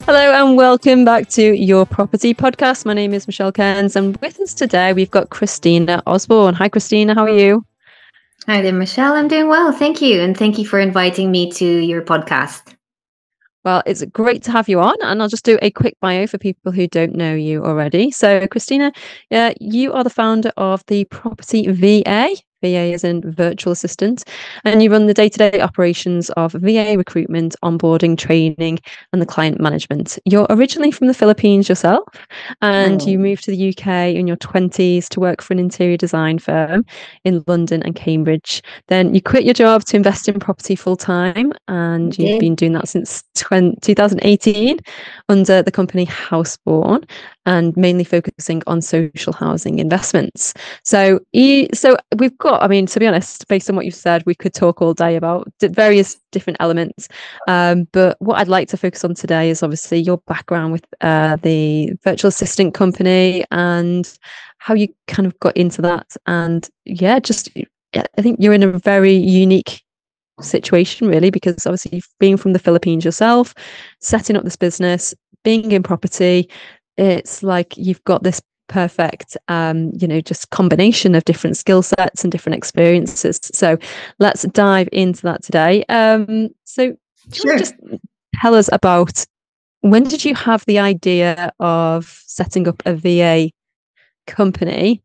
Hello and welcome back to Your Property Podcast. My name is Michelle Kearns, and with us today we've got Cristina Osborne. Hi Cristina, how are you? Hi there, Michelle. I'm doing well. Thank you. And thank you for inviting me to your podcast. Well, it's great to have you on, and I'll just do a quick bio for people who don't know you already. So Cristina, you are the founder of the Property VA. VA is in virtual assistant, and you run the day-to-day operations of VA recruitment, onboarding, training, and the client management. You're originally from the Philippines yourself, and you moved to the UK in your 20s to work for an interior design firm in London and Cambridge. Then you quit your job to invest in property full-time, and you've been doing that since 2018 under the company Houseborn, and mainly focusing on social housing investments. So we've got, I mean, to be honest, based on what you've said, we could talk all day about various different elements. But what I'd like to focus on today is obviously your background with the virtual assistant company and how you kind of got into that. And I think you're in a very unique situation, really, because obviously being from the Philippines yourself, setting up this business, being in property, it's like you've got this perfect just combination of different skill sets and different experiences. So let's dive into that today. So sure. Just tell us about, when did you have the idea of setting up a VA company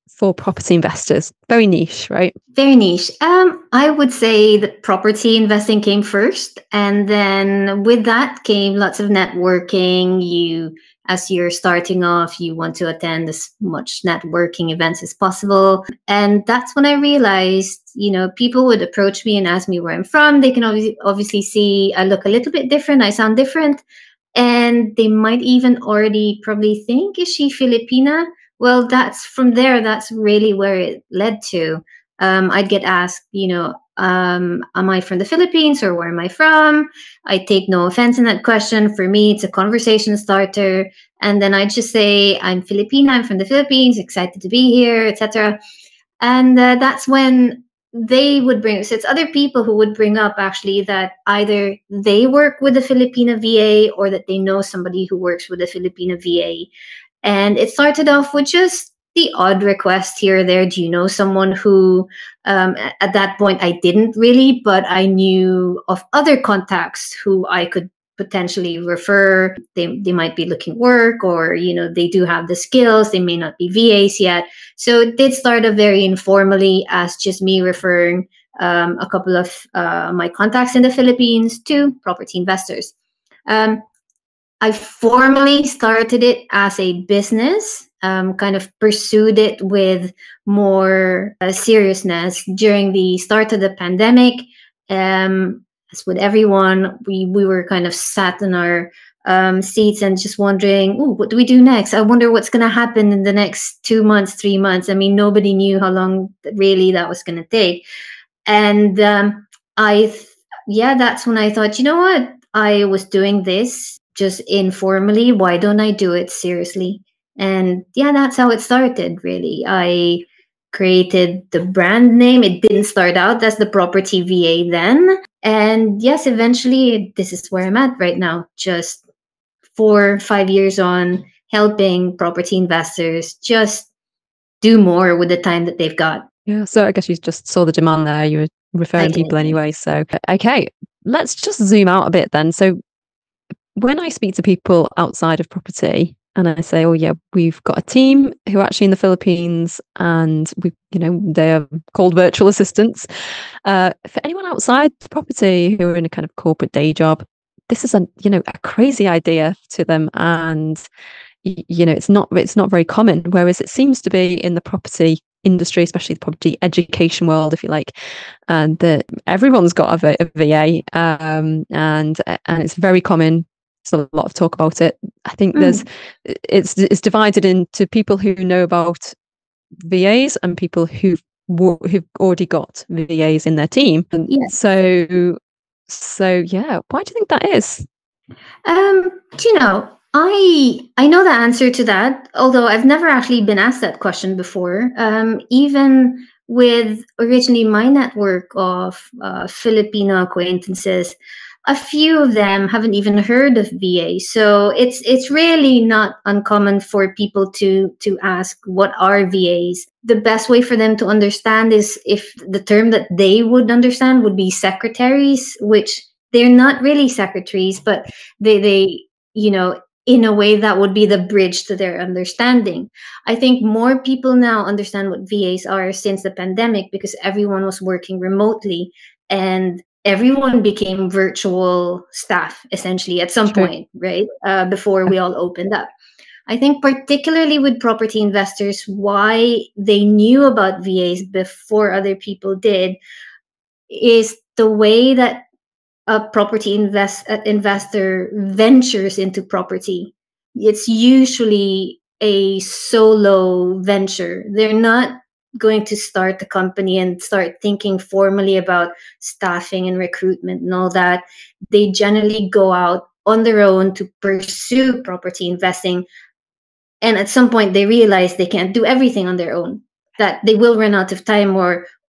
for property investors? Very niche, right? Very niche. I would say that property investing came first, and then with that came lots of networking. As you're starting off, you want to attend as much networking events as possible. And that's when I realized, people would approach me and ask me where I'm from. They can obviously see I look a little bit different. I sound different. And they might even already probably think, is she Filipina? Well, that's really where it led to. I'd get asked, am I from the Philippines or where am I from? I take no offense in that question. For me, it's a conversation starter. And then I'd just say, I'm Filipina, I'm from the Philippines, excited to be here, etc. And that's when they would so it's other people who would bring up actually that either they work with a Filipina VA or that they know somebody who works with a Filipina VA. And it started off with just the odd request here or there. Do you know someone who, at that point, I didn't really, but I knew of other contacts who I could potentially refer. They might be looking work, or, they do have the skills. They may not be VAs yet. So it did start off very informally as just me referring a couple of my contacts in the Philippines to property investors. I formally started it as a business, kind of pursued it with more seriousness during the start of the pandemic. As with everyone, we were kind of sat in our seats and just wondering, what do we do next? I wonder what's going to happen in the next 2 months, 3 months. I mean, nobody knew how long really that was going to take. And that's when I thought, you know what? I was doing this just informally. Why don't I do it seriously? And that's how it started, really. I created the brand name. It didn't start out as the Property VA then. And yes, eventually this is where I'm at right now, just 4 or 5 years on, helping property investors just do more with the time that they've got. Yeah, so I guess you just saw the demand there. You were referring people anyway. So, okay, let's just zoom out a bit then. So when I speak to people outside of property and I say, we've got a team who are actually in the Philippines and they're called virtual assistants. For anyone outside property who are in a kind of corporate day job, this is a crazy idea to them. And, it's not very common, whereas it seems to be in the property industry, especially the property education world, if you like, and that everyone's got a VA, and it's very common. There's a lot of talk about it. I think it's divided into people who know about VAs and people who've already got VAs in their team. Yes. So why do you think that is? I know the answer to that, although I've never actually been asked that question before. Even with originally my network of Filipino acquaintances, a few of them haven't even heard of VA. So it's really not uncommon for people to ask what are VAs. The best way for them to understand is if the term that they would understand would be secretaries, which they're not really secretaries, but they you know, in a way that would be the bridge to their understanding. I think more people now understand what VAs are since the pandemic because everyone was working remotely and everyone became virtual staff essentially at some True. point, right? Before we all opened up. I think, particularly with property investors, why they knew about VAs before other people did is the way that a property investor ventures into property. It's usually a solo venture. They're not going to start a company and start thinking formally about staffing and recruitment and all that. They generally go out on their own to pursue property investing, and at some point they realize they can't do everything on their own, that they will run out of time,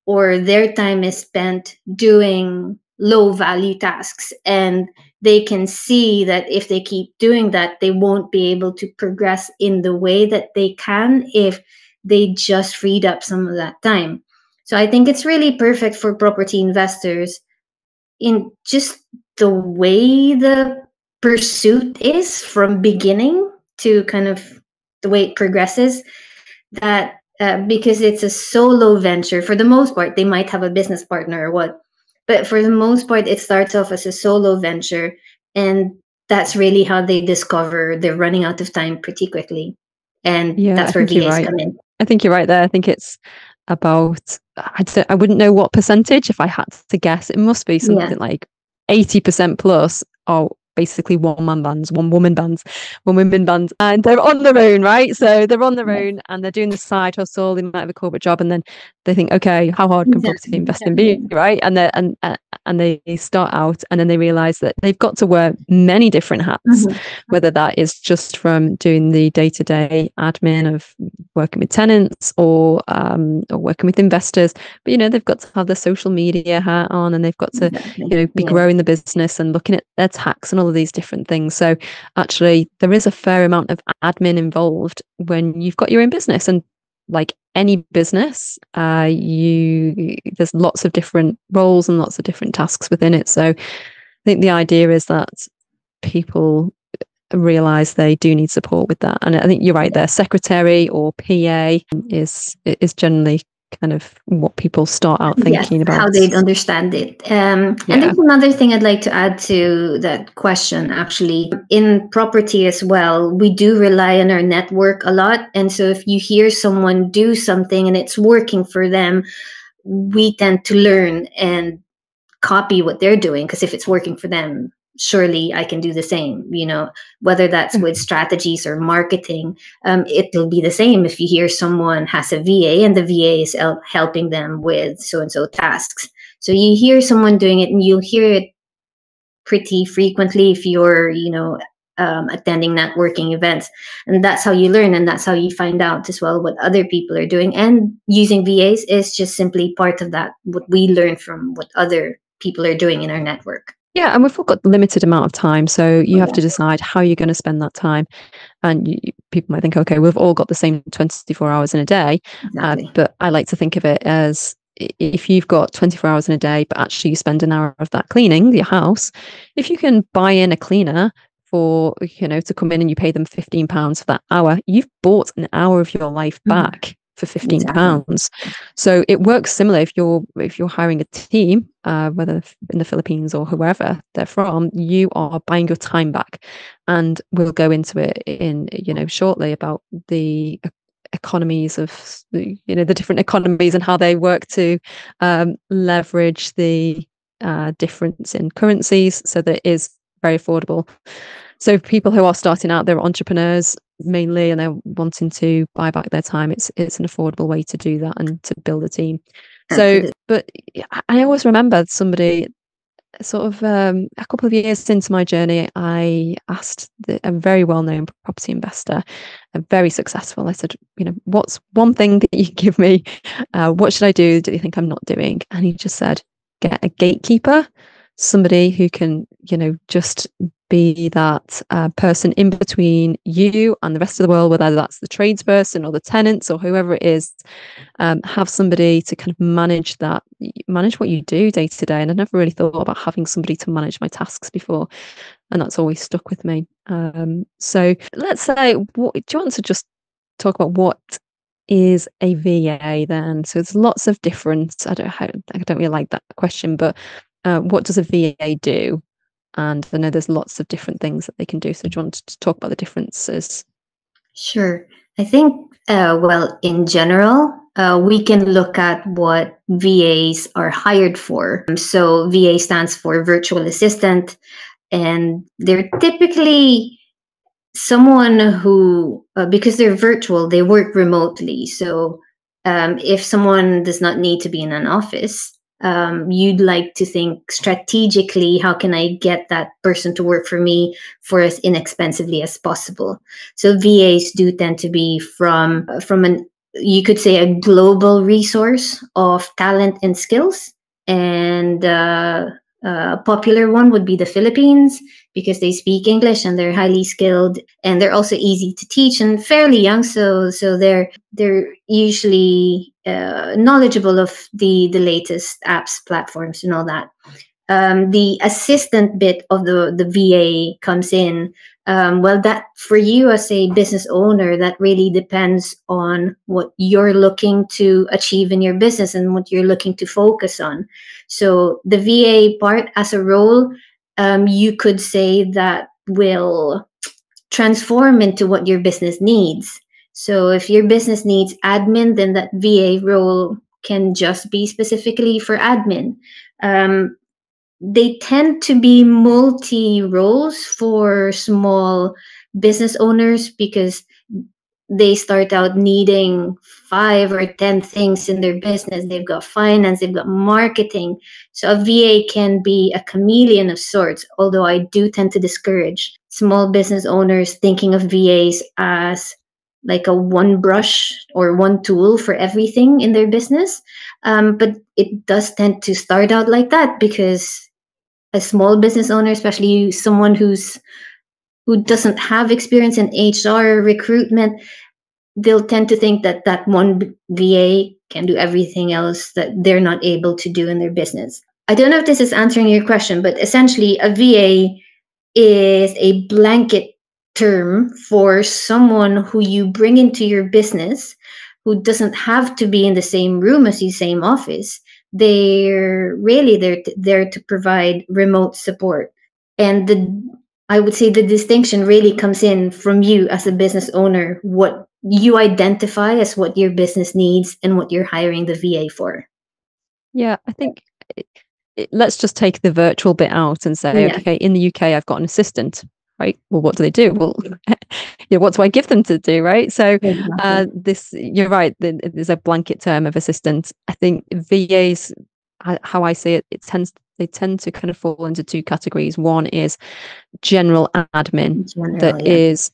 or their time is spent doing low value tasks, and they can see that if they keep doing that they won't be able to progress in the way that they can if they just freed up some of that time. So I think it's really perfect for property investors in just the way the pursuit is from beginning to kind of the way it progresses, that because it's a solo venture for the most part. They might have a business partner or what, but for the most part it starts off as a solo venture, and that's really how they discover they're running out of time pretty quickly, and Yeah, I that's where think you're VAs right. come in. I think you're right there. I think it's about, I'd say, I wouldn't know what percentage if I had to guess. It must be Yeah, something like 80% plus are basically one man bands, one woman bands, one women bands, and they're on their own, right? So they're on their yeah, own and they're doing the side hustle. They might have a corporate job, and then they think, okay, how hard can property exactly, investing be, exactly. right? And they start out, and then they realize that they've got to wear many different hats, Mhm. whether that is just from doing the day-to-day admin of working with tenants or working with investors. But they've got to have the social media hat on, and they've got to Exactly. be Yeah. growing the business and looking at their tax and all of these different things. So actually there is a fair amount of admin involved when you've got your own business. And like any business, there's lots of different roles and lots of different tasks within it. So I think the idea is that people realize they do need support with that. And I think you're right there. Secretary or PA is generally kind of what people start out Yes, thinking how about. they'd understand it. And Yeah. there's another thing I'd like to add to that question, actually. In property as well, we do rely on our network a lot. And so if you hear someone do something and it's working for them, we tend to learn and copy what they're doing, because if it's working for them, surely I can do the same, whether that's with strategies or marketing. It'll be the same if you hear someone has a VA and the VA is helping them with so and so tasks. So you hear someone doing it and you'll hear it pretty frequently if you're attending networking events, and that's how you learn, and that's how you find out as well what other people are doing. And using VAs is just simply part of that, what we learn from what other people are doing in our network. Yeah, and we've all got limited amount of time, so you have Yeah, to decide how you're going to spend that time. And people might think, okay, we've all got the same 24 hours in a day, exactly. but I like to think of it as if you've got 24 hours in a day, but actually you spend an hour of that cleaning your house, if you can buy in a cleaner for, to come in and you pay them £15 for that hour, you've bought an hour of your life back for Exactly. £15. So it works similar if you're hiring a team, whether in the Philippines or whoever they're from, you are buying your time back. And we'll go into it in shortly about the economies of the different economies and how they work to leverage the difference in currencies so that it is very affordable. So people who are starting out, they're entrepreneurs mainly, and they're wanting to buy back their time. It's an affordable way to do that and to build a team. So, Absolutely. but I always remember somebody sort of a couple of years into my journey, I asked a very well-known property investor, a very successful. I said, what's one thing that you give me? What should I do? Do you think I'm not doing? And he just said, get a gatekeeper, somebody who can, just be that person in between you and the rest of the world, whether that's the tradesperson or the tenants or whoever it is. Have somebody to kind of manage what you do day to day. And I never really thought about having somebody to manage my tasks before, and that's always stuck with me. So let's say, do you want to just talk about what is a VA then? So there's lots of different. I don't really like that question, but what does a VA do? And I know there's lots of different things that they can do. So do you want to talk about the differences? Sure. I think, well, in general, we can look at what VAs are hired for. So VA stands for virtual assistant, and they're typically someone who, because they're virtual, they work remotely. So if someone does not need to be in an office, you'd like to think strategically, how can I get that person to work for me for as inexpensively as possible? So VAs do tend to be from an, you could say, a global resource of talent and skills. And a popular one would be the Philippines, because they speak English and they're highly skilled, and they're also easy to teach and fairly young. So they're usually knowledgeable of the latest apps, platforms, and all that. The assistant bit of the VA comes in. Well, that for you as a business owner, that really depends on what you're looking to achieve in your business and what you're looking to focus on. So the VA part as a role, you could say that will transform into what your business needs. So if your business needs admin, then that VA role can just be specifically for admin. They tend to be multi roles for small business owners, because they start out needing 5 or 10 things in their business. They've got finance, they've got marketing. So a VA can be a chameleon of sorts, although I do tend to discourage small business owners thinking of VAs as like a one brush or one tool for everything in their business. But it does tend to start out like that, because a small business owner, especially someone who doesn't have experience in HR recruitment, they'll tend to think that that one VA can do everything else that they're not able to do in their business. I don't know if this is answering your question, but essentially a VA is a blanket term for someone who you bring into your business, who doesn't have to be in the same room as you, same office. They're really there to provide remote support. And I would say the distinction really comes in from you as a business owner, what you identify as what your business needs and what you're hiring the VA for. Yeah, I think let's just take the virtual bit out and say, Yeah. okay, in the UK, I've got an assistant, right? Well, what do they do? Well, what do I give them to do, right? So you're right, there's a blanket term of assistant. I think VAs, how I see it, they tend to kind of fall into two categories. One is general admin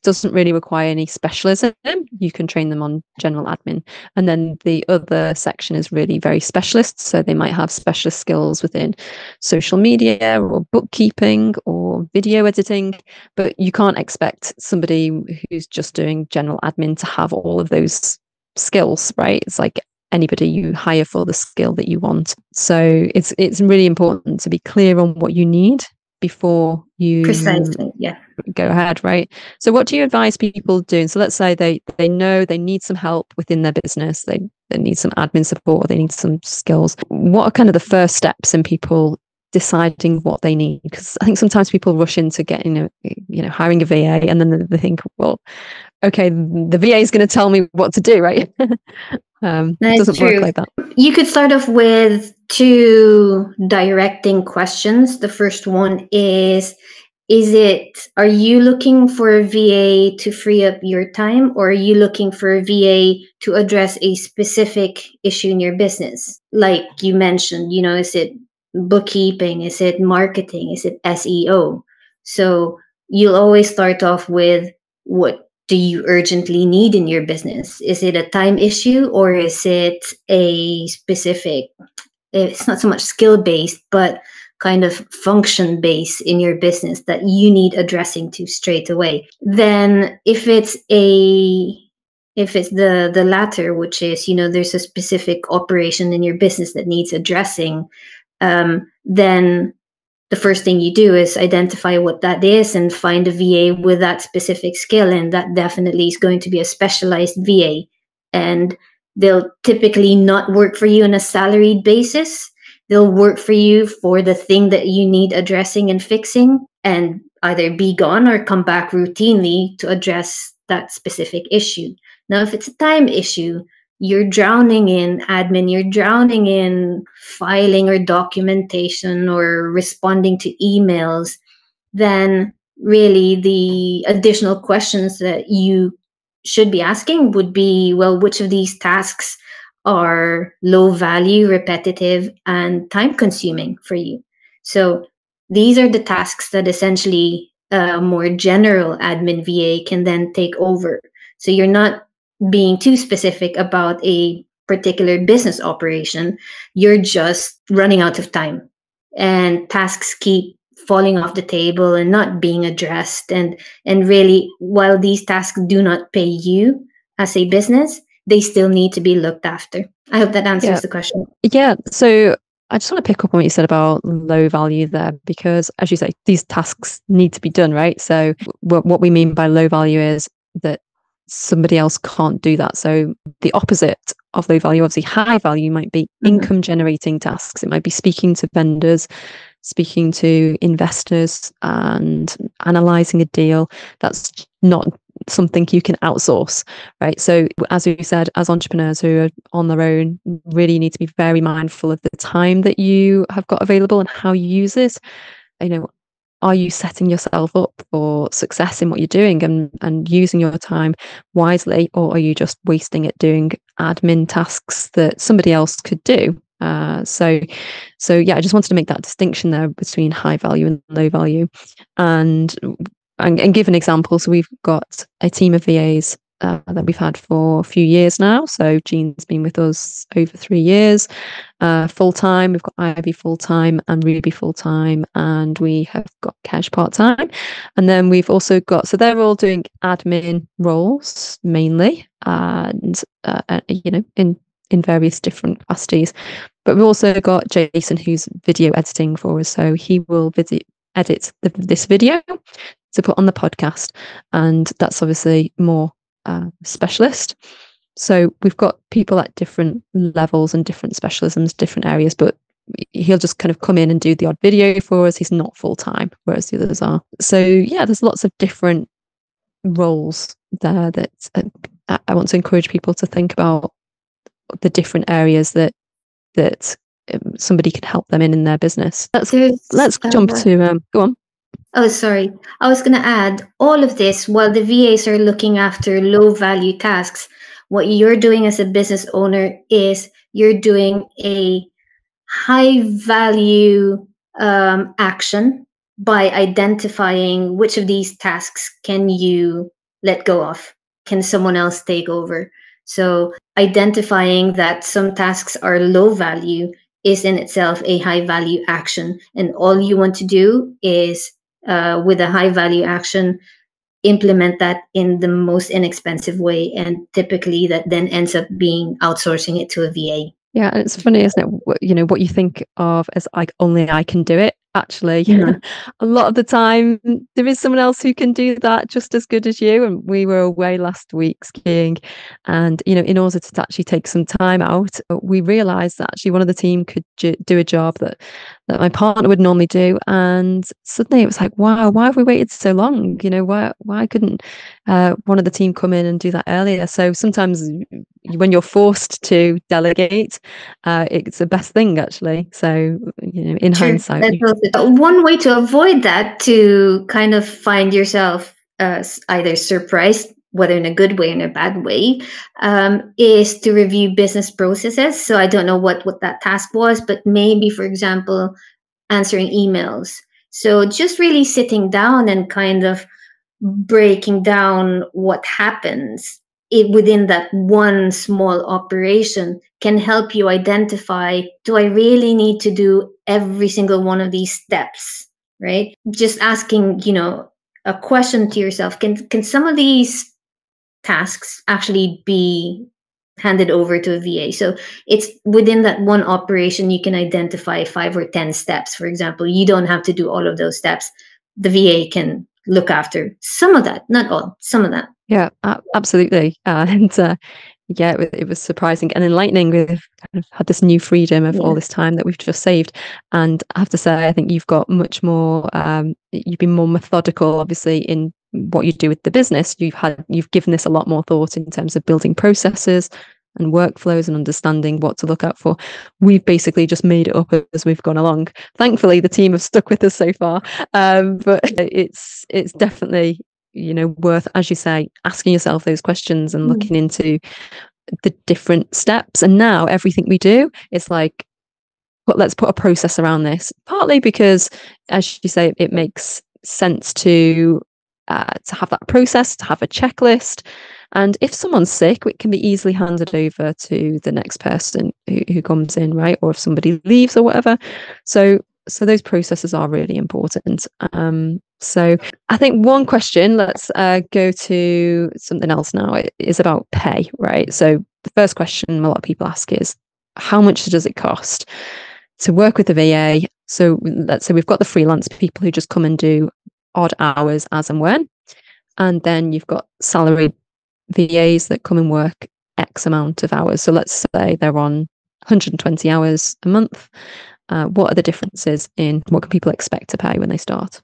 doesn't really require any specialism. You can train them on general admin. And then the other section is really very specialist. So they might have specialist skills within social media or bookkeeping or video editing, but you can't expect somebody who's just doing general admin to have all of those skills, right? It's like anybody you hire for the skill that you want. So it's really important to be clear on what you need before you go ahead, right? So what do you advise people doing? So let's say they know they need some help within their business, they need some admin support, or they need some skills. What are kind of the first steps in people deciding what they need? Because I think sometimes people rush into getting hiring a VA, and then they think, well, okay, the VA is going to tell me what to do, right? It doesn't work like that. You could start off with 2 directing questions. The first one is are you looking for a VA to free up your time, or are you looking for a VA to address a specific issue in your business? Like you mentioned, is it bookkeeping? Is it marketing? Is it SEO? So you'll always start off with, what do you urgently need in your business? Is it a time issue, or is it a specific, it's not so much skill based, but kind of function based in your business that you need addressing to straight away? Then if it's the latter, which is, there's a specific operation in your business that needs addressing, then the first thing you do is identify what that is and find a VA with that specific skill. And that definitely is going to be a specialized VA. And they'll typically not work for you on a salaried basis. They'll work for you for the thing that you need addressing and fixing, and either be gone or come back routinely to address that specific issue. Now, if it's a time issue, you're drowning in admin, you're drowning in filing or documentation or responding to emails, then really the additional questions that you should be asking would be, well, which of these tasks are low value, repetitive, and time consuming for you? So these are the tasks that essentially a more general admin VA can then take over. So you're not being too specific about a particular business operation. You're just running out of time, and tasks keep falling off the table and not being addressed. And really, while these tasks do not pay you as a business, they still need to be looked after. I hope that answers the question. Yeah. So I just want to pick up on what you said about low value there, because as you say, these tasks need to be done, right? So what we mean by low value is that somebody else can't do that. So the opposite of low value, obviously high value, might be income generating tasks. It might be speaking to vendors, speaking to investors, and analyzing a deal. That's not something you can outsource, right? So as you said, as entrepreneurs who are on their own, really need to be very mindful of the time that you have got available and how you use it. Are you setting yourself up for success in what you're doing and using your time wisely, or are you just wasting it doing admin tasks that somebody else could do? So yeah, I just wanted to make that distinction there between high value and low value, and give an example. So we've got a team of VAs that we've had for a few years now. So Jean's been with us over 3 years, full time. We've got Ivy full time and Ruby full time, and we have got Kesh part time. And then we've also got, so they're all doing admin roles mainly, and in various different capacities. But we've also got Jason, who's video editing for us. So he will edit this video to put on the podcast, and that's obviously more specialist. So we've got people at different levels and different specialisms, different areas, but he'll just kind of come in and do the odd video for us. He's not full time, whereas the others are. So yeah, there's lots of different roles there that I want to encourage people to think about the different areas that somebody can help them in their business. Let's jump to go on. Oh, sorry. I was going to add, all of this while the VAs are looking after low value tasks, what you're doing as a business owner is you're doing a high value action by identifying which of these tasks can you let go of, can someone else take over. So identifying that some tasks are low value is in itself a high value action, and all you want to do is with a high value action, implement that in the most inexpensive way, and typically that then ends up being outsourcing it to a VA. Yeah, and it's funny, isn't it? What you think of as like only I can do it. Actually, a lot of the time there is someone else who can do that just as good as you. And we were away last week skiing, and in order to actually take some time out, we realised that actually one of the team could do a job that my partner would normally do. And suddenly it was like, wow, why have we waited so long? Why couldn't one of the team come in and do that earlier? So sometimes when you're forced to delegate, it's the best thing actually. So in hindsight, one way to avoid that, to kind of find yourself either surprised whether in a good way or in a bad way, is to review business processes. So I don't know what that task was, but maybe, for example, answering emails. So just really sitting down and kind of breaking down what happens within that one small operation can help you identify, do I really need to do every single one of these steps, right? Just asking, a question to yourself, can some of these tasks actually be handed over to a VA? So it's within that one operation, you can identify 5 or 10 steps. For example, you don't have to do all of those steps. The VA can look after some of that, not all, some of that. Yeah, absolutely. And yeah, it was surprising and enlightening. We've kind of had this new freedom of all this time that we've just saved. And I have to say, I think you've got much more, you've been more methodical, obviously, in what you do with the business. You've given this a lot more thought in terms of building processes and workflows and understanding what to look out for. We've basically just made it up as we've gone along. Thankfully, the team have stuck with us so far. But it's definitely, worth, as you say, asking yourself those questions and looking into the different steps. And now everything we do is like, let's put a process around this. Partly because, as you say, it makes sense to have that process, to have a checklist. And if someone's sick, it can be easily handed over to the next person who comes in, right? Or if somebody leaves or whatever. So those processes are really important. So I think one question, let's go to something else now, it is about pay, right? So the first question a lot of people ask is, how much does it cost to work with the VA? So let's say we've got the freelance people who just come and do odd hours as and when. And then you've got salaried VAs that come and work X amount of hours. So let's say they're on 120 hours a month. What are the differences in what can people expect to pay when they start?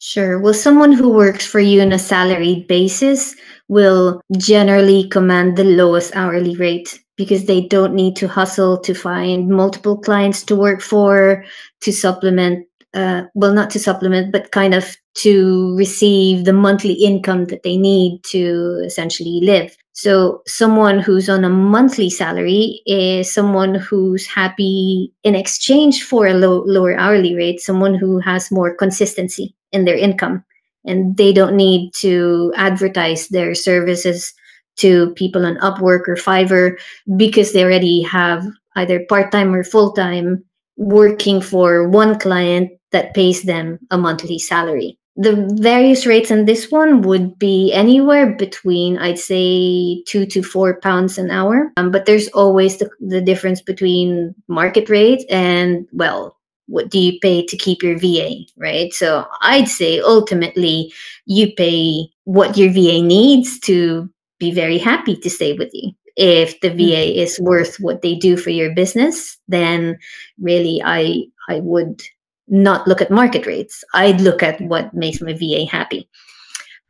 Sure. Well, someone who works for you on a salaried basis will generally command the lowest hourly rate because they don't need to hustle to find multiple clients to work for, to supplement, not to supplement, but kind of to receive the monthly income that they need to essentially live. So someone who's on a monthly salary is someone who's happy in exchange for a lower hourly rate, someone who has more consistency in their income, and they don't need to advertise their services to people on Upwork or Fiverr because they already have either part-time or full-time working for one client that pays them a monthly salary. The various rates on this one would be anywhere between, I'd say, £2 to £4 an hour. But there's always the difference between market rate and, well, what do you pay to keep your VA, right? So I'd say ultimately you pay what your VA needs to be very happy to stay with you. If the VA is worth what they do for your business, then really I would not look at market rates. I'd look at what makes my VA happy.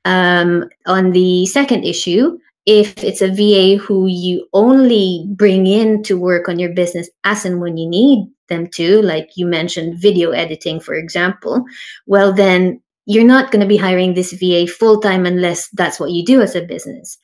On the second issue, if it's a VA who you only bring in to work on your business as and when you need them to, like you mentioned, video editing, for example, well, then you're not going to be hiring this VA full-time unless that's what you do as a business.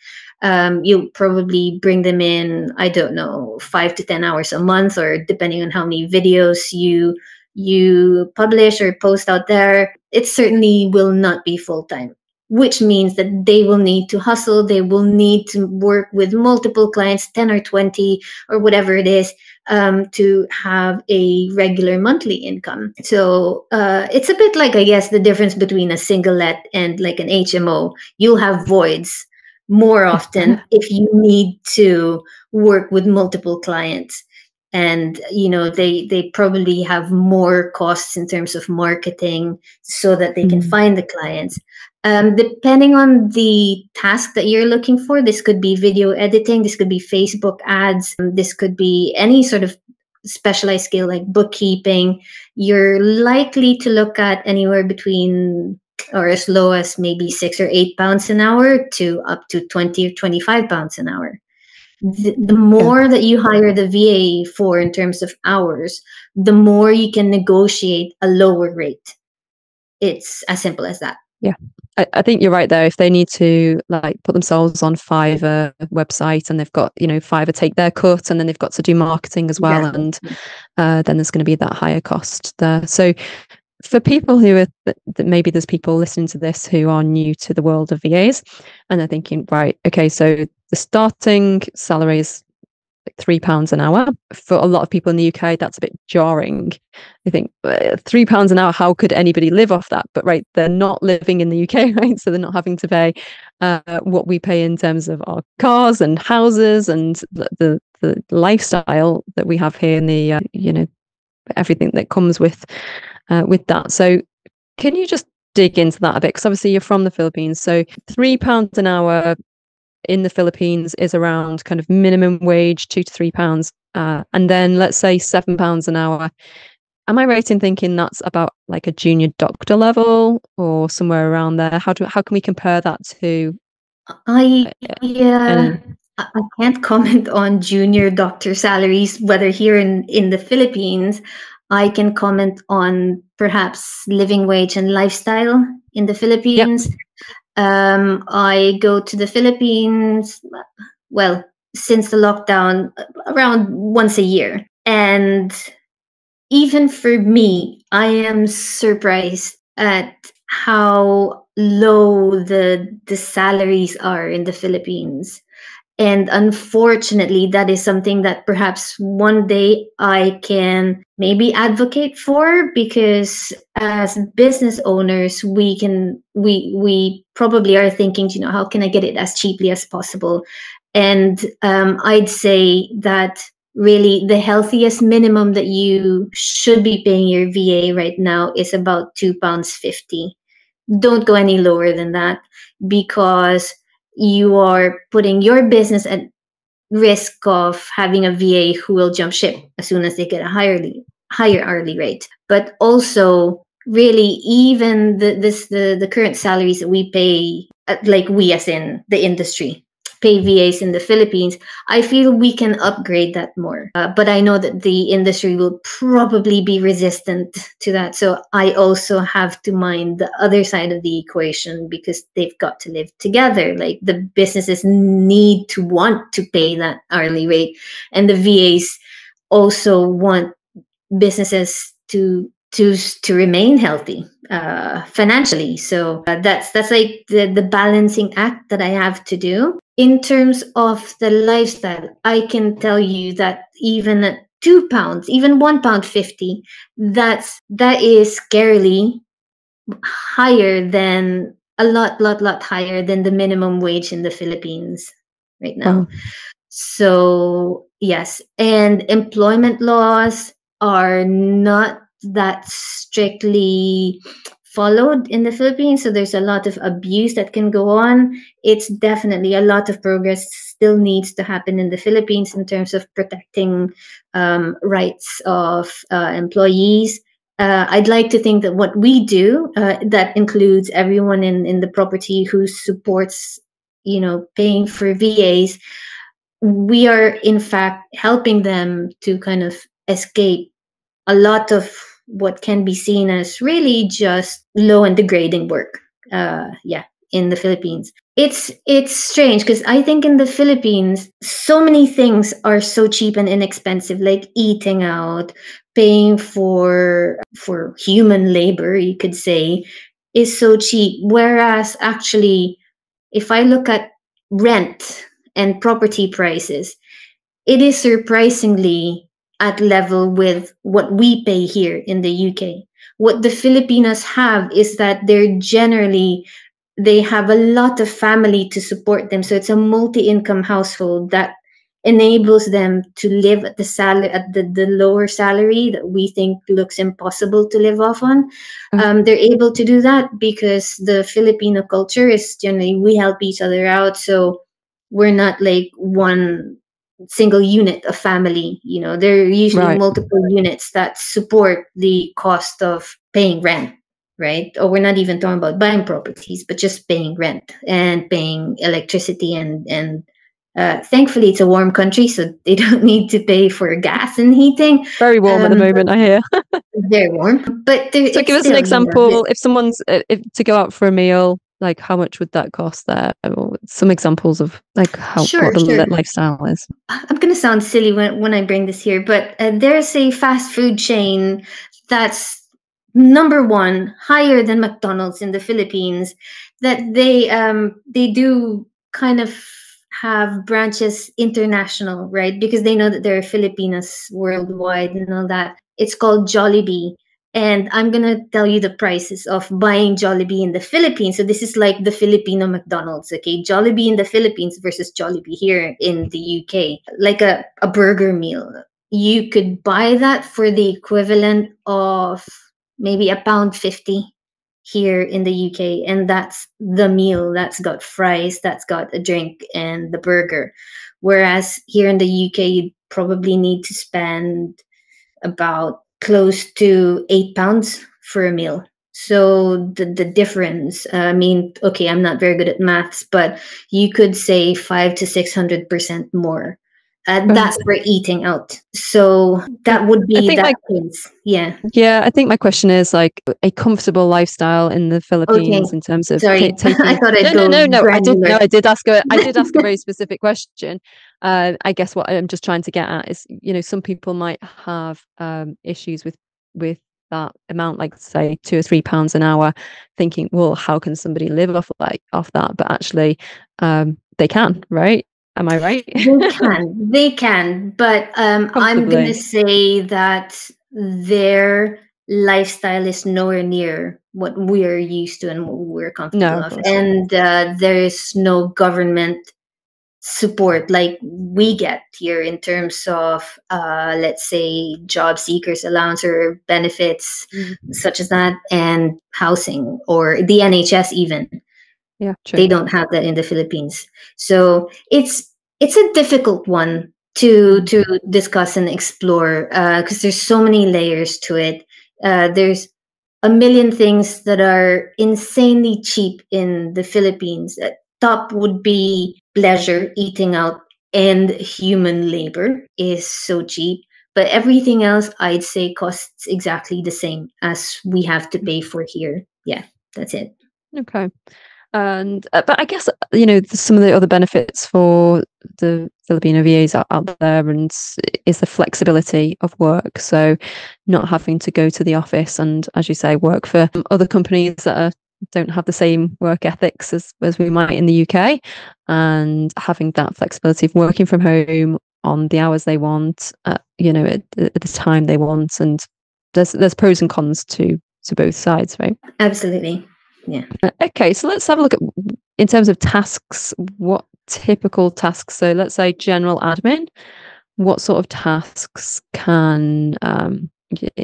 You'll probably bring them in, I don't know, 5 to 10 hours a month, or depending on how many videos you publish or post out there, it certainly will not be full-time, which means that they will need to hustle. They will need to work with multiple clients, 10 or 20 or whatever it is, to have a regular monthly income. So it's a bit like, I guess, the difference between a single-let and like an HMO. You'll have voids more often if you need to work with multiple clients. And they probably have more costs in terms of marketing so that they can find the clients. Depending on the task that you're looking for, this could be video editing, this could be Facebook ads, this could be any sort of specialized skill like bookkeeping. You're likely to look at anywhere between, or as low as maybe £6 or £8 an hour to up to £20 or £25 an hour. The more that you hire the VA for in terms of hours, the more you can negotiate a lower rate. It's as simple as that. Yeah. I think you're right there. If they need to like put themselves on Fiverr website and they've got, Fiverr take their cut and then they've got to do marketing as well. Exactly. And then there's going to be that higher cost there. So for people who are, that maybe there's people listening to this who are new to the world of VAs and they're thinking, right, okay, so the starting salary is like £3 an hour. For a lot of people in the UK, that's a bit jarring. I think £3 an hour, how could anybody live off that? But right, they're not living in the UK, right? So they're not having to pay what we pay in terms of our cars and houses and the lifestyle that we have here in the everything that comes with that. So can you just dig into that a bit? Because obviously you're from the Philippines, so £3 an hour in the Philippines is around kind of minimum wage, £2 to £3. And then let's say £7 an hour. Am I right in thinking that's about like a junior doctor level or somewhere around there? How can we compare that to? I Any? I can't comment on junior doctor salaries, whether here in the Philippines. I can comment on perhaps living wage and lifestyle in the Philippines. Yep. I go to the Philippines, well, since the lockdown, around once a year. And even for me, I am surprised at how low the salaries are in the Philippines. And unfortunately, that is something that perhaps one day I can maybe advocate for, because as business owners, we probably are thinking, how can I get it as cheaply as possible? And I'd say that really the healthiest minimum that you should be paying your VA right now is about £2.50. Don't go any lower than that, because you are putting your business at risk of having a VA who will jump ship as soon as they get a higher hourly rate. But also, really, even the current salaries that we pay, like we as in the industry pay VAs in the Philippines, I feel we can upgrade that more. But I know that the industry will probably be resistant to that. So I also have to mind the other side of the equation, because they've got to live together. Like, the businesses need to want to pay that hourly rate, and the VAs also want businesses to remain healthy financially. So that's like the balancing act that I have to do. In terms of the lifestyle, I can tell you that even at £2, even £1.50, that is scarily higher than a lot higher than the minimum wage in the Philippines right now. Wow. So yes, and employment laws are not that strictly followed in the Philippines. So there's a lot of abuse that can go on. It's definitely a lot of progress still needs to happen in the Philippines in terms of protecting rights of employees. I'd like to think that what we do, that includes everyone in the property who supports, paying for VAs, we are in fact helping them to kind of escape a lot of what can be seen as really just low and degrading work. In the Philippines, it's strange, because I think in the Philippines so many things are so cheap and inexpensive, like eating out, paying for human labor, you could say, is so cheap. Whereas actually, if I look at rent and property prices, it is surprisingly at level with what we pay here in the UK. What the Filipinos have is that they have a lot of family to support them. So it's a multi-income household that enables them to live at the lower salary that we think looks impossible to live off on. They're able to do that because the Filipino culture is generally, we help each other out. So we're not like one single unit of family. There are usually multiple units that support the cost of paying rent, right? Or we're not even talking about buying properties, but just paying rent and paying electricity, and thankfully it's a warm country, so they don't need to pay for gas and heating. Very warm at the moment, I hear. Very warm, but so give us an example. If someone's to go out for a meal, Like, how much would that cost there? Or some examples of like what the lifestyle is. I'm going to sound silly when I bring this here, but there's a fast food chain that's number one, higher than McDonald's in the Philippines, that they do kind of have branches international, right? Because they know that there are Filipinas worldwide and all that. It's called Jollibee. And I'm going to tell you the prices of buying Jollibee in the Philippines. So this is like the Filipino McDonald's, okay? Jollibee in the Philippines versus Jollibee here in the UK. Like a burger meal. You could buy that for the equivalent of maybe £1.50 here in the UK. And that's the meal. That's got fries, that's got a drink and the burger. Whereas here in the UK, you probably need to spend about close to £8 for a meal. So the difference, I mean, okay, I'm not very good at maths, but you could say 500 to 600% more. That's for eating out. So that would be that case. Yeah. Yeah, I think my question is like a comfortable lifestyle in the Philippines in terms of taking. I thought I'd no. I did ask a very specific question. I guess what I'm just trying to get at is, some people might have issues with that amount, like say £2 or £3 an hour, thinking, well, how can somebody live off that? But actually, they can, right? Am I right? They can, but I'm going to say that their lifestyle is nowhere near what we're used to and what we're comfortable of. And there is no government support like we get here in terms of, let's say, job seekers allowance or benefits such as that, and housing or the NHS even. Yeah, true. They don't have that in the Philippines. So it's a difficult one to discuss and explore because there's so many layers to it. There's a million things that are insanely cheap in the Philippines. Top would be pleasure, eating out, and human labor is so cheap. But everything else, I'd say, costs exactly the same as we have to pay for here. Yeah, that's it. Okay. And but I guess some of the other benefits for the Filipino VAs out there and is the flexibility of work. So not having to go to the office and, as you say, work for other companies that don't have the same work ethics as we might in the UK, and having that flexibility of working from home on the hours they want, at the time they want, and there's pros and cons to both sides, right? Absolutely. Yeah. Okay, so let's have a look at, in terms of tasks, what typical tasks. So let's say general admin. What sort of tasks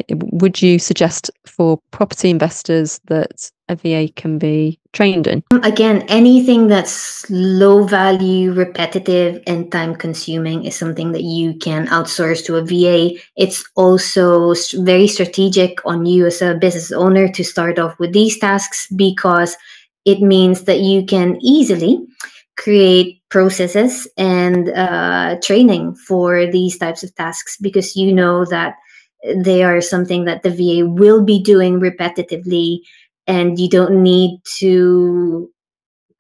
would you suggest for property investors that a VA can be trained in? Again, anything that's low value, repetitive, and time consuming is something that you can outsource to a VA. It's also very strategic on you as a business owner to start off with these tasks, because it means that you can easily create processes and training for these types of tasks, because you know that they are something that the VA will be doing repetitively, and you don't need to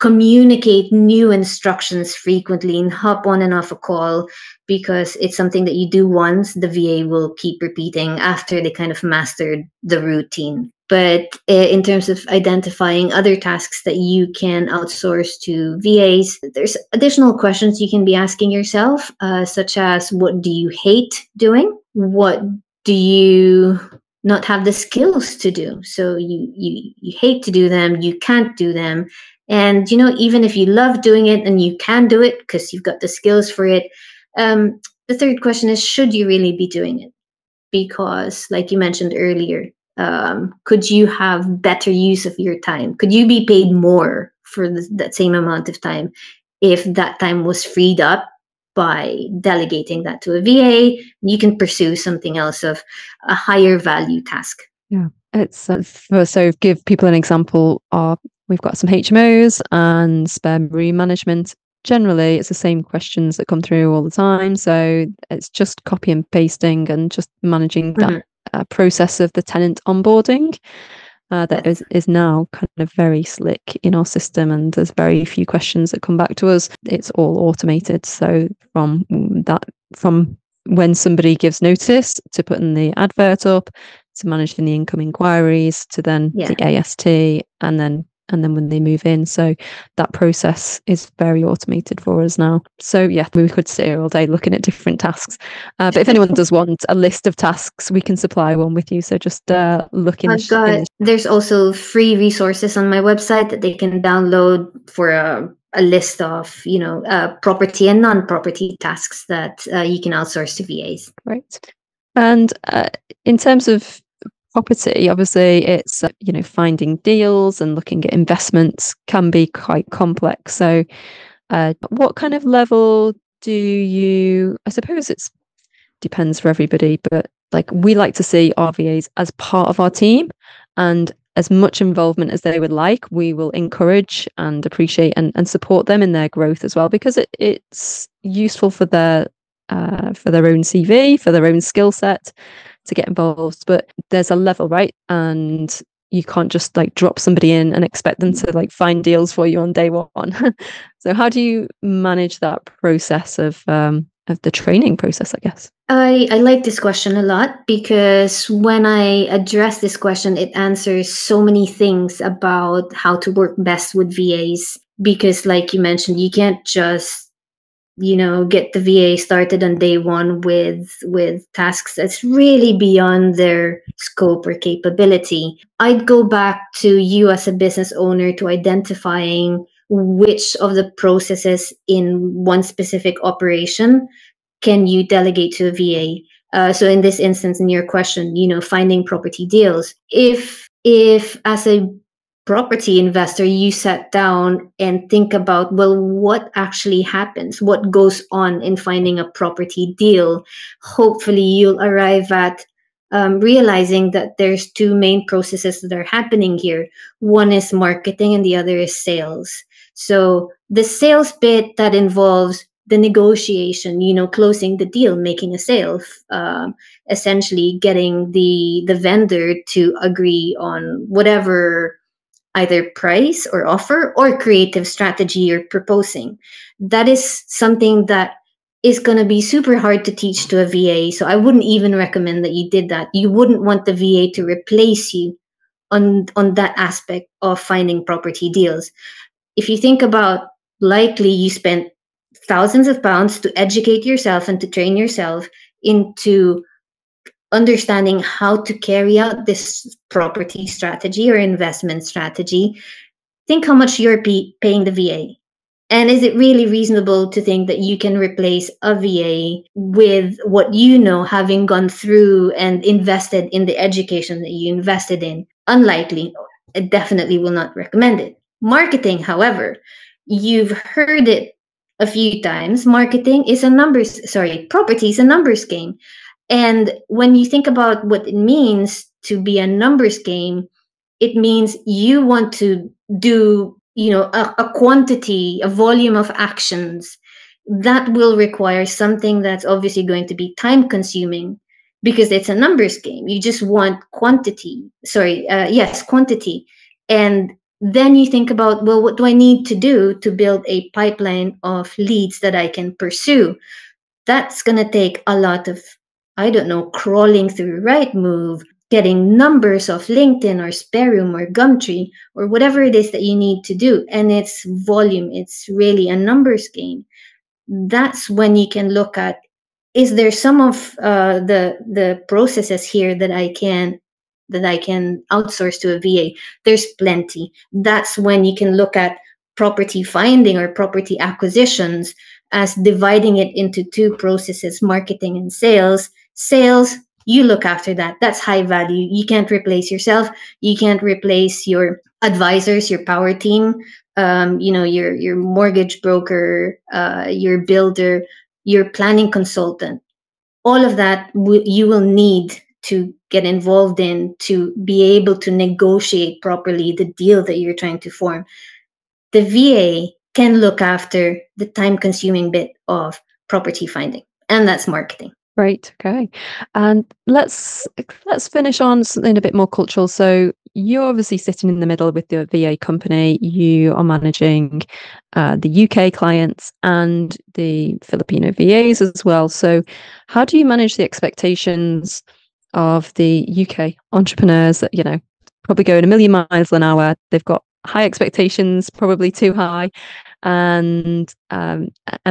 communicate new instructions frequently and hop on and off a call, because it's something that you do once, the VA will keep repeating after they kind of mastered the routine. But in terms of identifying other tasks that you can outsource to VAs, there's additional questions you can be asking yourself, such as, what do you hate doing? What do you not have the skills to do? So you hate to do them, you can't do them. And, even if you love doing it and you can do it because you've got the skills for it, the third question is, should you really be doing it? Because, like you mentioned earlier, could you have better use of your time? Could you be paid more for that same amount of time if that time was freed up by delegating that to a VA? You can pursue something else of a higher value task. Yeah, it's so give people an example of, we've got some HMOs and spare marine management. Generally, it's the same questions that come through all the time. So it's just copy and pasting and just managing that process of the tenant onboarding. that is now kind of very slick in our system, and there's very few questions that come back to us. It's all automated. So from when somebody gives notice to putting the advert up, to managing the income inquiries, to then the AST, and then when they move in. So that process is very automated for us now. So yeah, we could sit here all day looking at different tasks. But if anyone does want a list of tasks, we can supply one with you. So just look in There's also free resources on my website that they can download for a list of, property and non-property tasks that you can outsource to VAs. Right. And in terms of property, obviously it's finding deals and looking at investments can be quite complex. So what kind of level do you, I suppose it's depends for everybody, but like we like to see our VAs as part of our team, and as much involvement as they would like, we will encourage and appreciate and support them in their growth as well, because it's useful for their own CV, for their own skill set to get involved. But there's a level, right? And you can't just like drop somebody in and expect them to like find deals for you on day one. So how do you manage that process of the training process, I guess? I like this question a lot, because when I address this question, it answers so many things about how to work best with VAs. Because like you mentioned, you can't just get the VA started on day one with tasks that's really beyond their scope or capability. I'd go back to you as a business owner to identifying which of the processes in one specific operation can you delegate to a VA. So in this instance, in your question, finding property deals. If as a property investor, you sat down and think about, well, what actually happens? What goes on in finding a property deal? Hopefully you'll arrive at realizing that there's two main processes that are happening here. One is marketing and the other is sales. So the sales bit that involves the negotiation, closing the deal, making a sale, essentially getting the vendor to agree on whatever either price or offer or creative strategy you're proposing. That is something that is going to be super hard to teach to a VA. So I wouldn't even recommend that you did that. You wouldn't want the VA to replace you on that aspect of finding property deals. If you think about, likely you spent thousands of pounds to educate yourself and to train yourself into understanding how to carry out this property strategy or investment strategy. Think how much you're paying the VA. And is it really reasonable to think that you can replace a VA with what having gone through and invested in the education that you invested in? Unlikely. I definitely will not recommend it. Marketing, however, you've heard it a few times. Property is a numbers game. And when you think about what it means to be a numbers game, it means you want to do, a quantity, a volume of actions that will require something that's obviously going to be time consuming, because it's a numbers game. You just want quantity. Quantity. And then you think about, well, what do I need to do to build a pipeline of leads that I can pursue? That's going to take a lot of, crawling through Rightmove, getting numbers of LinkedIn or Spareroom or Gumtree or whatever it is that you need to do. And it's volume. It's really a numbers game. That's when you can look at, is there some of the processes here that I can outsource to a VA? There's plenty. That's when you can look at property finding or property acquisitions as dividing it into two processes, marketing and sales. Sales, you look after that. That's high value. You can't replace yourself. You can't replace your advisors, your power team, your mortgage broker, your builder, your planning consultant. All of that you will need to get involved in to be able to negotiate properly the deal that you're trying to form. The VA can look after the time-consuming bit of property finding, and that's marketing. Great. Okay. And let's finish on something a bit more cultural. So you're obviously sitting in the middle with the VA company. You are managing the UK clients and the Filipino VAs as well. So how do you manage the expectations of the UK entrepreneurs that, probably going a million miles an hour? They've got high expectations, probably too high, and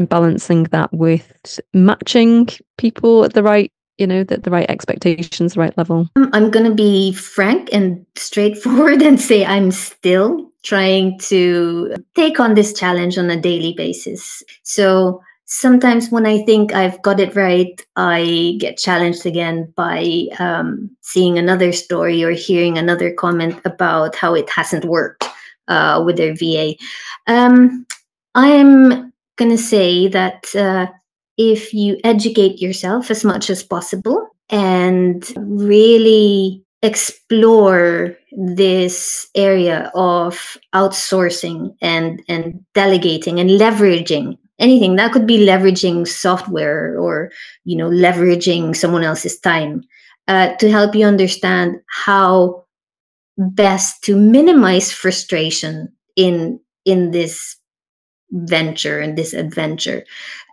balancing that with matching people at the right, the right expectations, the right level. I'm going to be frank and straightforward and say I'm still trying to take on this challenge on a daily basis. So sometimes when I think I've got it right, I get challenged again by seeing another story or hearing another comment about how it hasn't worked with their VA. I'm going to say that if you educate yourself as much as possible and really explore this area of outsourcing and delegating and leveraging anything that could be leveraging software or leveraging someone else's time to help you understand how best to minimize frustration in this venture and this adventure.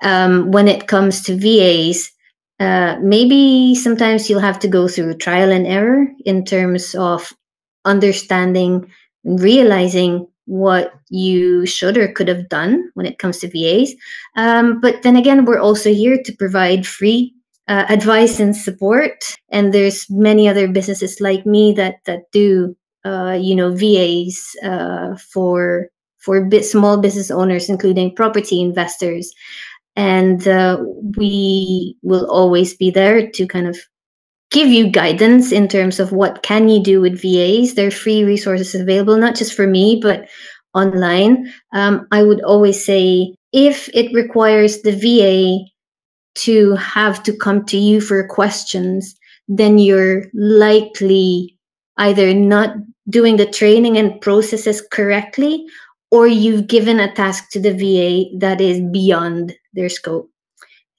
When it comes to VAs, maybe sometimes you'll have to go through trial and error in terms of understanding and realizing what you should or could have done when it comes to VAs. But then again, we're also here to provide free advice and support. And there's many other businesses like me that do VAs for small business owners, including property investors. And we will always be there to kind of give you guidance in terms of what can you do with VAs. There are free resources available, not just for me, but online. I would always say if it requires the VA to have to come to you for questions, then you're likely either not doing the training and processes correctly, or you've given a task to the VA that is beyond their scope.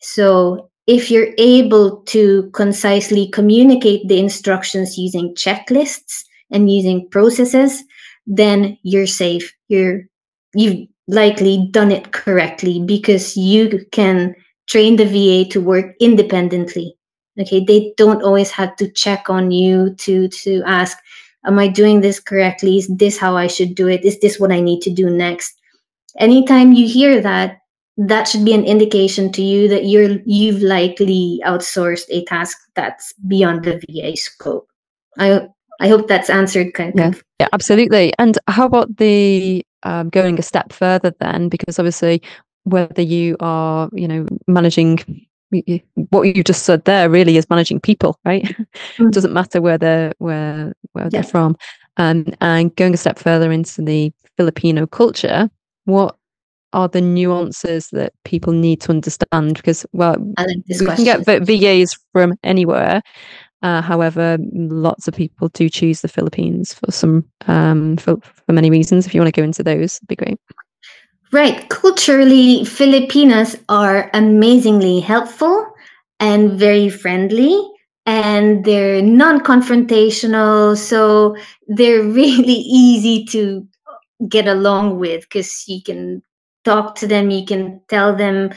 So if you're able to concisely communicate the instructions using checklists and using processes, then you're safe. You've likely done it correctly because you can train the VA to work independently. Okay, they don't always have to check on you to ask, am I doing this correctly? Is this how I should do it? Is this what I need to do next? Anytime you hear that, that should be an indication to you that you've likely outsourced a task that's beyond the VA scope. I hope that's answered kind of. Yeah, absolutely. And how about the going a step further then? Because obviously, whether you are, managing what you just said there, really is managing people, right? It doesn't matter where they're from. And going a step further into the Filipino culture, what are the nuances that people need to understand? Because, well, we can get VAs from anywhere. However, lots of people do choose the Philippines for for many reasons. If you want to go into those, it'd be great. Right. Culturally, Filipinos are amazingly helpful and very friendly, and they're non-confrontational. So they're really easy to get along with because you can talk to them, you can tell them,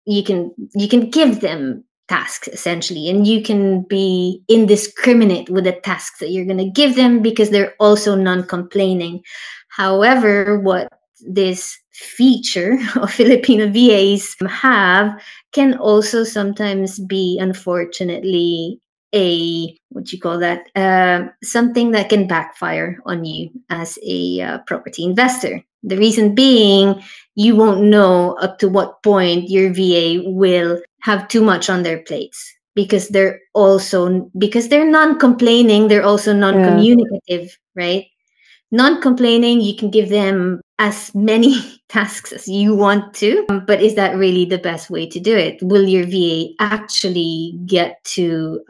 you can give them tasks essentially, and you can be indiscriminate with the tasks that you're going to give them because they're also non-complaining. However, what this feature of Filipino VAs have can also sometimes be, unfortunately, something that can backfire on you as a property investor. The reason being, you won't know up to what point your VA will have too much on their plates because they're non-complaining, they're also non-communicative, right? Non-complaining, you can give them as many tasks as you want to, but is that really the best way to do it? Will your VA actually get to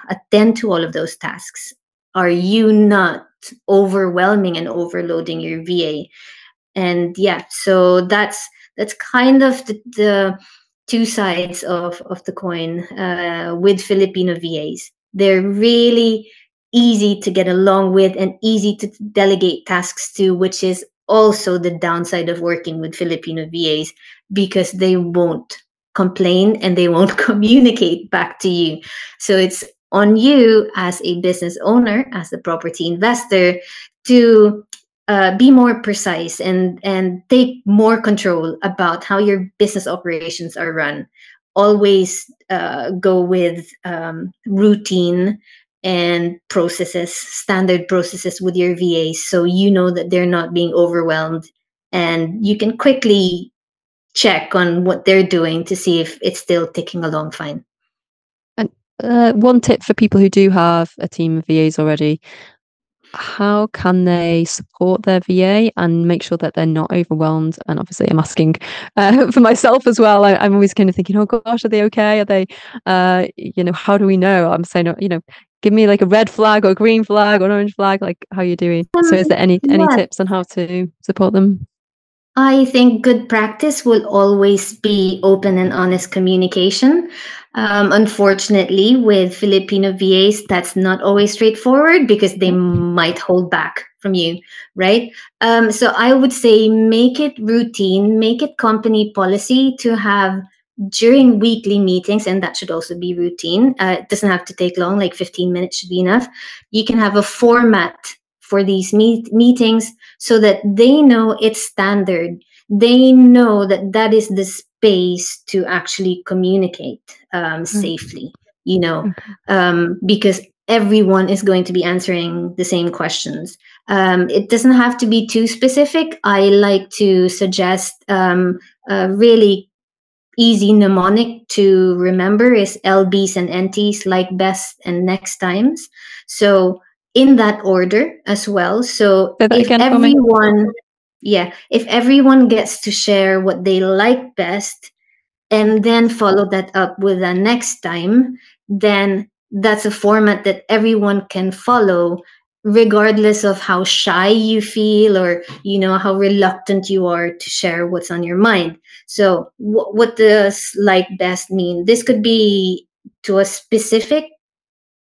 attend to all of those tasks? Are you not overwhelming and overloading your VA? And yeah, so that's kind of the two sides of the coin with Filipino VAs. They're really easy to get along with and easy to delegate tasks to, which is also the downside of working with Filipino VAs, because they won't complain and they won't communicate back to you. So it's on you as a business owner, as a property investor, to be more precise and take more control about how your business operations are run. Always go with routine and processes, standard processes with your VAs, so you know that they're not being overwhelmed, and you can quickly check on what they're doing to see if it's still ticking along fine. And one tip for people who do have a team of VAs already: how can they support their VA and make sure that they're not overwhelmed? And obviously, I'm asking for myself as well. I'm always kind of thinking, oh gosh, are they okay? Are they, how do we know? I'm saying, give me like a red flag or a green flag or an orange flag. Like, how are you doing? So, is there any Yeah. tips on how to support them? I think good practice will always be open and honest communication. Unfortunately, with Filipino VAs, that's not always straightforward because they might hold back from you, right? So I would say make it routine, make it company policy to have during weekly meetings, and that should also be routine. It doesn't have to take long, like 15 minutes should be enough. You can have a format for these meetings so that they know it's standard. They know that that is the space to actually communicate safely, because everyone is going to be answering the same questions. It doesn't have to be too specific. I like to suggest a really easy mnemonic to remember is LBs and NTs, like, best, and next times. So in that order as well. So Say that if again for me. if everyone gets to share what they like best and then follow that up with a next time, then that's a format that everyone can follow, regardless of how shy you feel or how reluctant you are to share what's on your mind. So what does like best mean? This could be to a specific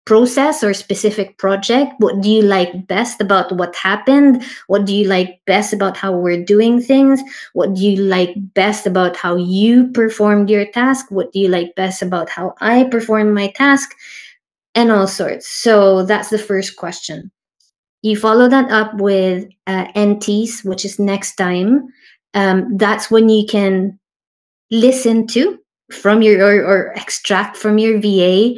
process or specific project. What do you like best about what happened? What do you like best about how we're doing things? What do you like best about how you performed your task? What do you like best about how I performed my task? And all sorts. So that's the first question. You follow that up with NTs, which is next time. That's when you can listen to from your or extract from your VA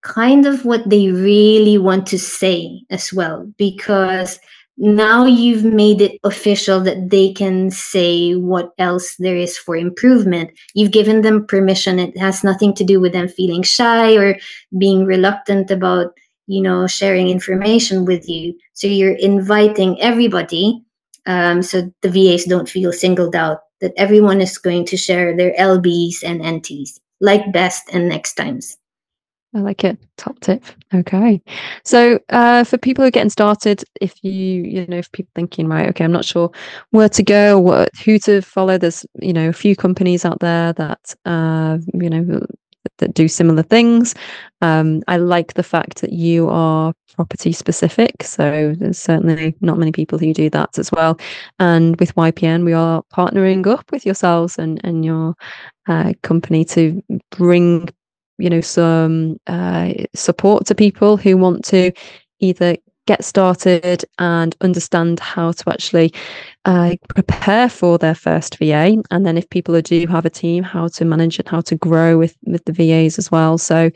kind of what they really want to say as well, because now you've made it official that they can say what else there is for improvement. You've given them permission. It has nothing to do with them feeling shy or being reluctant about sharing information with you. So you're inviting everybody, so the VAs don't feel singled out, that everyone is going to share their LBs and NTs, like, best, and next times. I like it. Top tip. Okay. So for people who are getting started, if if people thinking, right, okay, I'm not sure where to go, who to follow, there's, a few companies out there that, that do similar things. I like the fact that you are property specific. So there's certainly not many people who do that as well. And with YPN, we are partnering up with yourselves and your company to bring some support to people who want to either get started and understand how to actually prepare for their first VA, and then if people do have a team, how to manage and how to grow with the VAs as well. So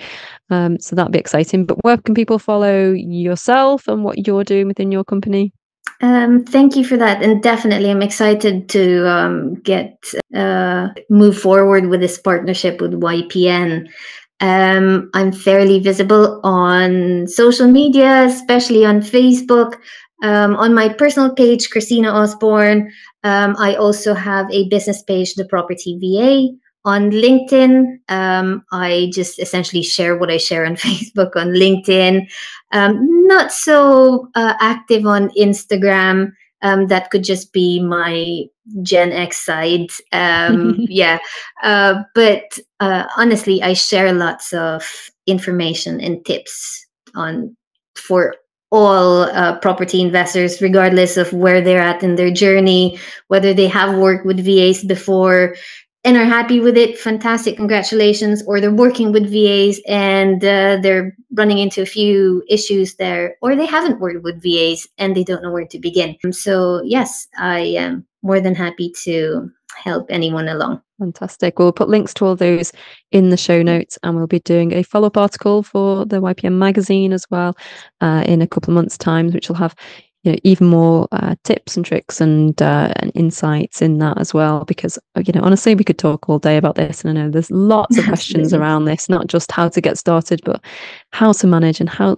that'd be exciting. But where can people follow yourself and what you're doing within your company? Thank you for that, and definitely I'm excited to move forward with this partnership with YPN. I'm fairly visible on social media, especially on Facebook. On my personal page, Cristina Osborne. I also have a business page, The Property VA. On LinkedIn, I just essentially share what I share on Facebook on LinkedIn. Not so active on Instagram. That could just be my Gen X side. Yeah. But honestly, I share lots of information and tips on for all property investors, regardless of where they're at in their journey, whether they have worked with VAs before and are happy with it, fantastic, congratulations. Or they're working with VAs and they're running into a few issues there, or they haven't worked with VAs and they don't know where to begin. So yes, I am more than happy to help anyone along. Fantastic. We'll put links to all those in the show notes, and we'll be doing a follow-up article for the YPM magazine as well in a couple of months' time, which will have even more tips and tricks and insights in that as well. Because honestly, we could talk all day about this, and I know there's lots of questions around this, not just how to get started, but how to manage and how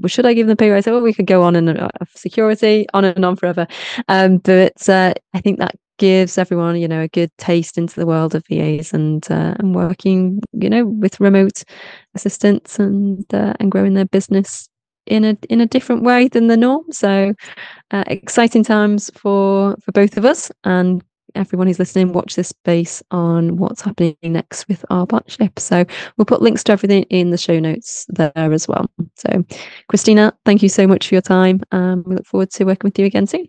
should I give them a pay rise? Oh, we could go on and security on and on forever. But I think that gives everyone a good taste into the world of VAs and working with remote assistants and growing their business in a different way than the norm. So exciting times for both of us, and everyone who's listening, watch this space on what's happening next with our partnership. So we'll put links to everything in the show notes there as well. So Cristina, thank you so much for your time. We look forward to working with you again soon.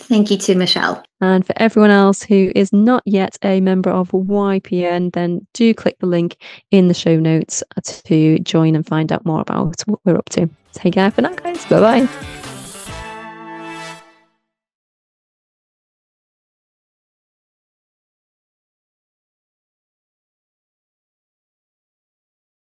Thank you too, Michelle. And for everyone else who is not yet a member of YPN, then do click the link in the show notes to join and find out more about what we're up to. Take care for now, guys. Bye-bye.